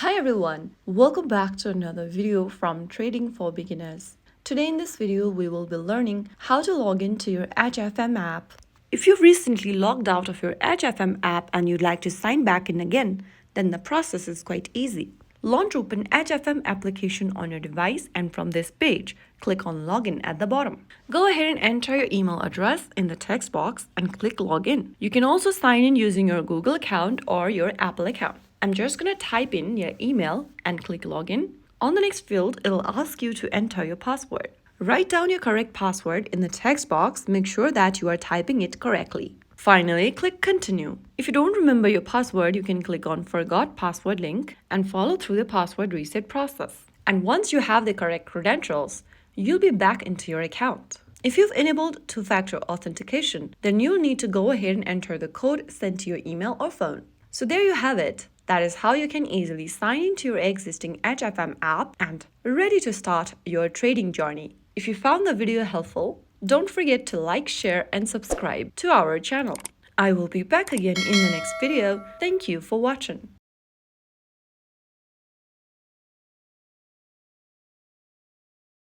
Hi everyone, welcome back to another video from Trading for Beginners. Today in this video, we will be learning how to log into your HFM app. If you've recently logged out of your HFM app and you'd like to sign back in again, then the process is quite easy. Launch open HFM application on your device and from this page, click on Login at the bottom. Go ahead and enter your email address in the text box and click Login. You can also sign in using your Google account or your Apple account. I'm just going to type in your email and click Login. On the next field, it'll ask you to enter your password. Write down your correct password in the text box. Make sure that you are typing it correctly. Finally, click Continue. If you don't remember your password, you can click on Forgot Password link and follow through the password reset process. And once you have the correct credentials, you'll be back into your account. If you've enabled two-factor authentication, then you'll need to go ahead and enter the code sent to your email or phone. So there you have it. That is how you can easily sign into your existing HFM app and ready to start your trading journey. If you found the video helpful, don't forget to like, share, and subscribe to our channel. I will be back again in the next video. Thank you for watching.